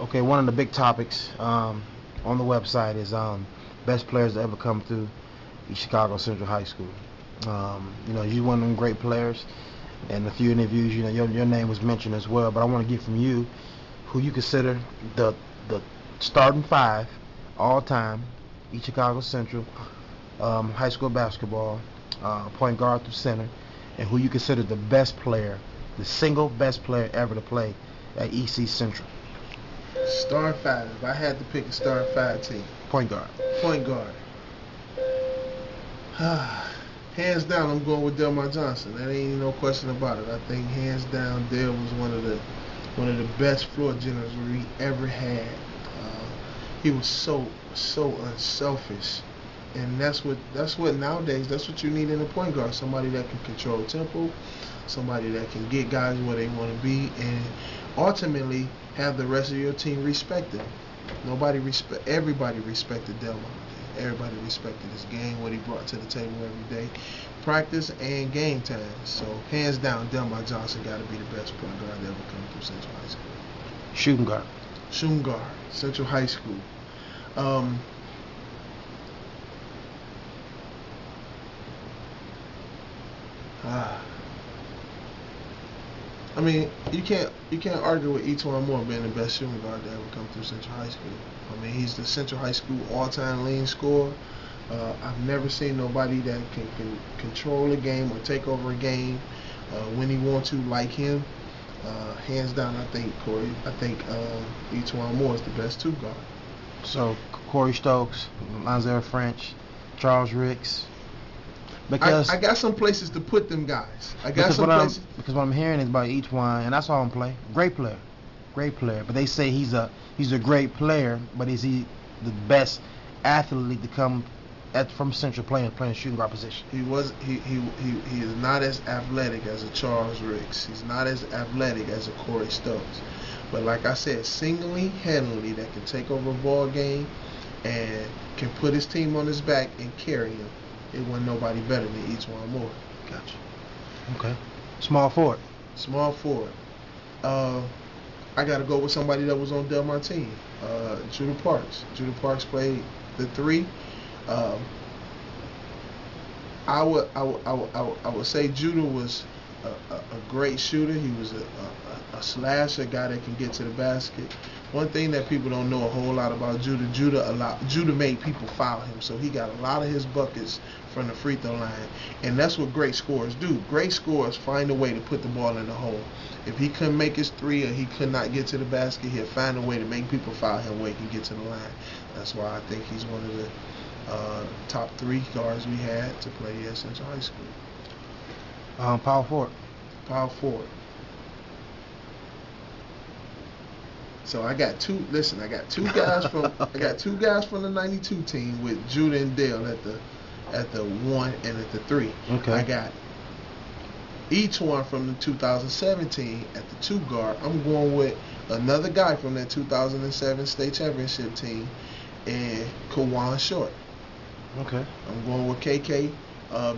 Okay, one of the big topics on the website is best players to ever come through East Chicago Central High School. You're one of them great players, and a few interviews, your name was mentioned as well. But I want to get from you who you consider the starting five all time East Chicago Central high school basketball, point guard through center, and who you consider the best player, the single best player ever to play at EC Central. Star five. If I had to pick a star five team. Point guard. Point guard. Hands down, I'm going with Delmar Johnson. That ain't no question about it. I think hands down, Dale was one of the best floor generals we ever had. He was so unselfish, and that's what nowadays. That's what you need in a point guard. Somebody that can control tempo, somebody that can get guys where they want to be, and ultimately have the rest of your team respect him. Everybody respected Delmar. Everybody respected his game, what he brought to the table every day, practice and game time. So hands down, Delmar Johnson got to be the best point guard that ever come through Central High School. Shooting guard. Shooting guard, Central High School. I mean, you can't argue with Anton Moore being the best shooting guard that ever come through Central High School. I mean, he's the Central High School all-time leading scorer. I've never seen nobody that can control a game or take over a game when he wants to like him. Hands down, I think Anton Moore is the best two guard. So Corey Stokes, Lonzo French, Charles Ricks. Because I got some places to put them guys. Because what I'm hearing is about each one, and I saw him play. Great player. But they say he's a great player, but is he the best athlete to come from Central playing shooting guard position? He is not as athletic as a Charles Ricks. He's not as athletic as a Corey Stokes. But like I said, single-handedly that can take over a ball game and can put his team on his back and carry him. It wasn't nobody better than Anton Moore. Gotcha. Okay. Small forward. I got to go with somebody that was on Delmar team. Judah Parks. Judah Parks played the three. I would say Judah was a great shooter. He was a slasher, guy that can get to the basket. One thing that people don't know a whole lot about Judah made people foul him, so he got a lot of his buckets from the free throw line, and that's what great scorers do. Great scorers find a way to put the ball in the hole. If he couldn't make his three or he could not get to the basket, he'll find a way to make people foul him where he can get to the line. That's why I think he's one of the top three guards we had to play at Central High School. Power forward. So I got two guys from the '92 team with Judah and Dale at the 1 and at the 3. Okay. I got each one from the 2017 at the 2 guard. I'm going with another guy from that 2007 state championship team, and Kawan Short. Okay. I'm going with KK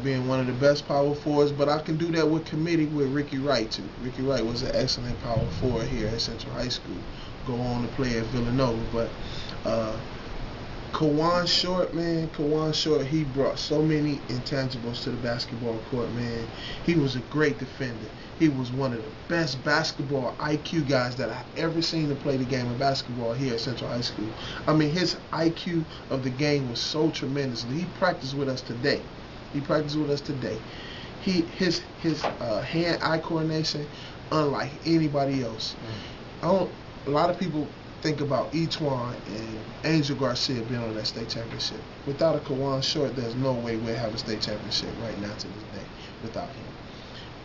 being one of the best power forwards, but I can do that with committee with Ricky Wright too. Ricky Wright was an excellent power forward here at Central High School. Go on to play at Villanova, but Kawan Short, he brought so many intangibles to the basketball court, man. He was a great defender. He was one of the best basketball IQ guys that I've ever seen to play the game of basketball here at Central High School. I mean, his IQ of the game was so tremendous. He practiced with us today. His hand-eye coordination, unlike anybody else. A lot of people think about Antoine and Angel Garcia being on that state championship. Without a Kawan Short, there's no way we'll have a state championship right now to this day without him.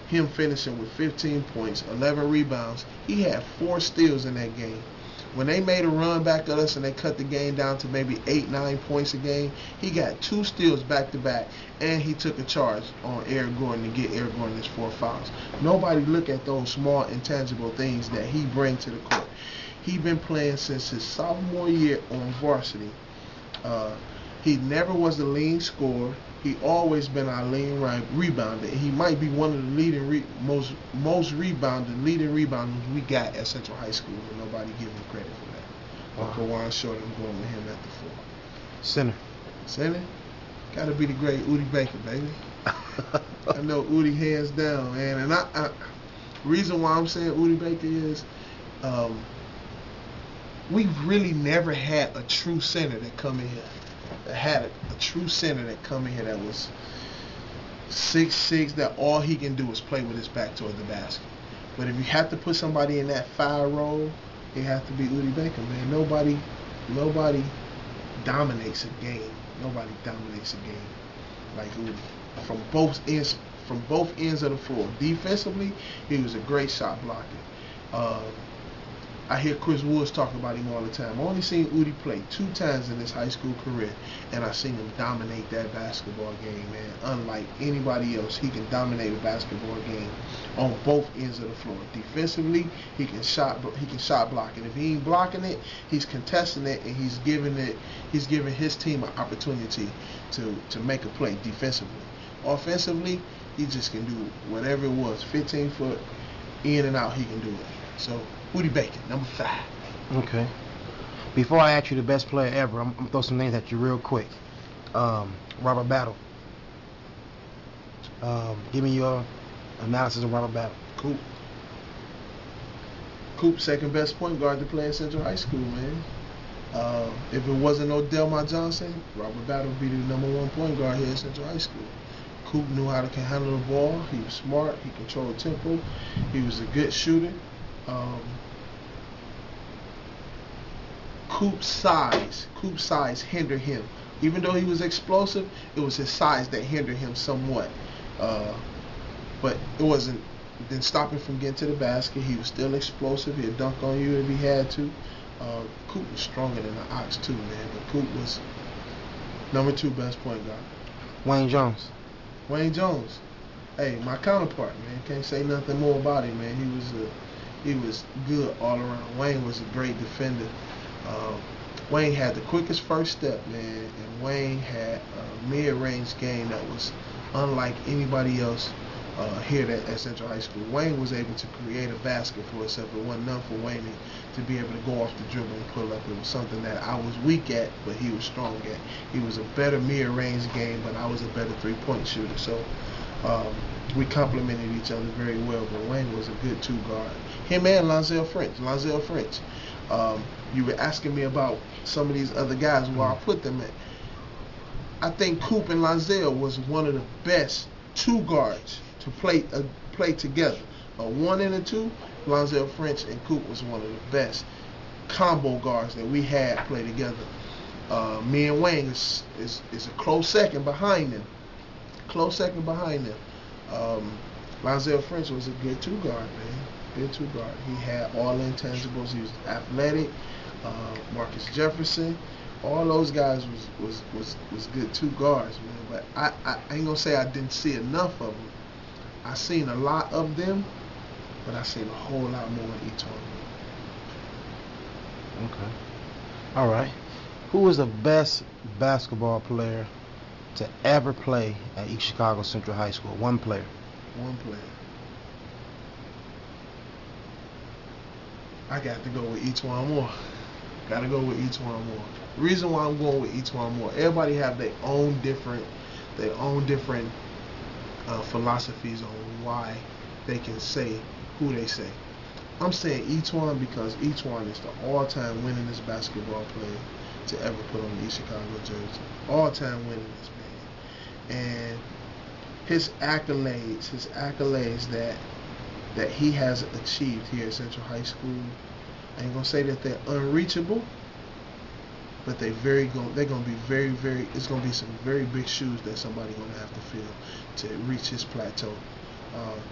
Him finishing with 15 points, 11 rebounds. He had 4 steals in that game. When they made a run back at us and they cut the game down to maybe 8-9 points a game, he got 2 steals back-to-back, and he took a charge on Eric Gordon to get Eric Gordon his 4 fouls. Nobody look at those small, intangible things that he brings to the court. He been playing since his sophomore year on varsity. He never was the leading scorer. He always been our leading rebounder. He might be one of the leading most leading rebounders we got at Central High School, and nobody give him credit for that. But Kawan Short, I'm going with him at the 4. Center, gotta be the great Udi Baker, baby. I know Udi hands down, man. And I reason why I'm saying Udi Baker is, we've really never had a true center that come in here. That had a true center that come in here that was 6'6", that all he can do is play with his back toward the basket. But if you have to put somebody in that 5 role, it has to be Udi Baker, man. Nobody dominates a game. Nobody dominates a game like Udi. From both ends of the floor. Defensively, he was a great shot blocker. I hear Chris Woods talk about him all the time. I only seen Udi play 2 times in his high school career, and I seen him dominate that basketball game, man. Unlike anybody else, he can dominate a basketball game on both ends of the floor. Defensively, he can shot block it. If he ain't blocking it, he's contesting it, and he's giving his team an opportunity to make a play defensively. Offensively, he just can do whatever it was. 15 foot in and out, he can do it. So Udi Baker, number 5. Okay. Before I ask you the best player ever, I'm gonna throw some names at you real quick. Robert Battle. Give me your analysis of Robert Battle. Coop, second best point guard to play at Central High School, man. If it wasn't no Delmar Johnson, Robert Battle would be the number 1 point guard here at Central High School. Coop knew how to handle the ball. He was smart. He controlled tempo. He was a good shooter. Coop's size hindered him. Even though he was explosive, it was his size that hindered him somewhat. But it didn't stop him from getting to the basket. He was still explosive. He'd dunk on you if he had to. Coop was stronger than the Ox too, man. But Coop was number 2 best point guard. Wayne Jones. Hey, my counterpart, man. Can't say nothing more about him, man. He was good all around. Wayne was a great defender. Wayne had the quickest first step, man, and Wayne had a mid-range game that was unlike anybody else here at Central High School. Wayne was able to create a basket for himself. It wasn't enough for Wayne to be able to go off the dribble and pull up. It was something that I was weak at, but he was strong at. He was a better mid-range game, but I was a better 3-point shooter. So we complemented each other very well, but Wayne was a good 2 guard. Him and Lonzel French. You were asking me about some of these other guys, where I put them at. I think Coop and Lonzel was one of the best 2 guards to play together. A 1 and a 2, Lonzel French and Coop was one of the best combo guards that we had play together. Me and Wayne is a close second behind them. Lonzel French was a good 2 guard, man. Good 2 guard. He had all the intangibles. He was athletic. Marcus Jefferson, all those guys was good 2 guards, man. But I ain't gonna say I didn't see enough of them. I seen a lot of them, but I seen a whole lot more in each one. Okay. All right. Who was the best basketball player to ever play at East Chicago Central High School? One player. I got to go with Anton Moore. Reason why I'm going with Anton Moore, everybody have their own different philosophies on why they can say who they say. I'm saying Anton because Anton is the all-time winningest basketball player to ever put on the East Chicago jersey. All-time winningest, man. And his accolades that he has achieved here at Central High School, I ain't gonna say that they're unreachable, but they're gonna be very, very. It's gonna be some very big shoes that somebody's gonna have to fill to reach his plateau.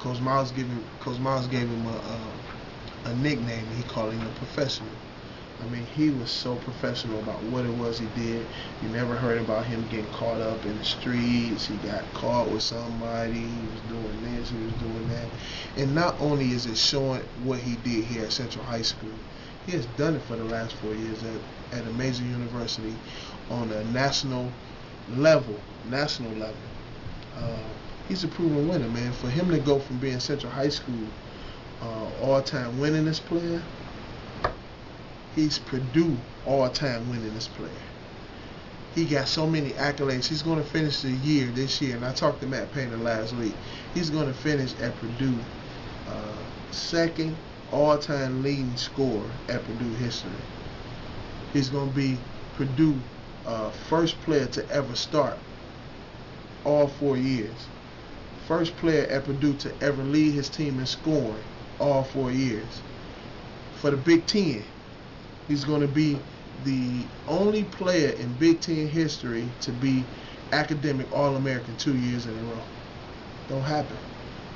Coach Miles gave him a nickname. He called him a professional. I mean, he was so professional about what it was he did. You never heard about him getting caught up in the streets. He got caught with somebody. He was doing this. He was doing that. And not only is it showing what he did here at Central High School, he has done it for the last 4 years at a major university on a national level, national level. He's a proven winner, man. For him to go from being Central High School all-time winningest player, he's Purdue all-time winningest player. He got so many accolades. He's going to finish the year this year, and I talked to Matt Painter last week. He's going to finish at Purdue second all-time leading scorer at Purdue history. He's going to be Purdue first player to ever start all 4 years. First player at Purdue to ever lead his team in scoring all 4 years. For the Big Ten, he's going to be the only player in Big Ten history to be academic All-American 2 years in a row. Don't happen.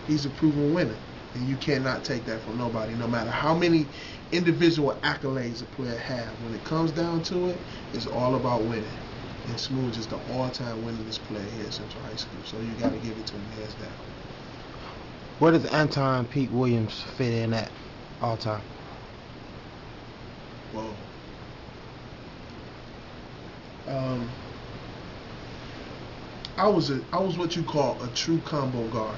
He's a proven winner, and you cannot take that from nobody, no matter how many individual accolades a player has. When it comes down to it, it's all about winning. And Smooth is the all-time winningest player here at Central High School, so you got to give it to him hands down. Where does Anton Pete Williams fit in at all time? Whoa. I was what you call a true combo guard.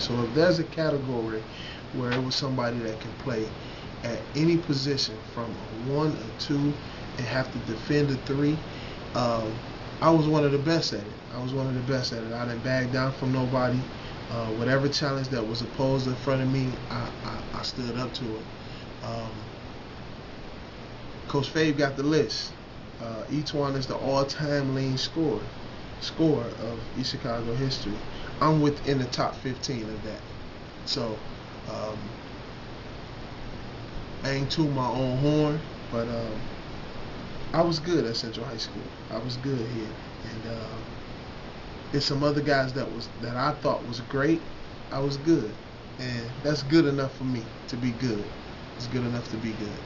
So if there's a category where it was somebody that can play at any position from a 1 or 2 and have to defend a 3, I was one of the best at it. I didn't back down from nobody. Whatever challenge that was opposed in front of me, I stood up to it. Coach Fave got the list. Anton is the all-time leading scorer of East Chicago history. I'm within the top 15 of that. So I ain't toot my own horn, but I was good at Central High School. I was good here, and there's some other guys that I thought was great. I was good, and that's good enough for me to be good. It's good enough to be good.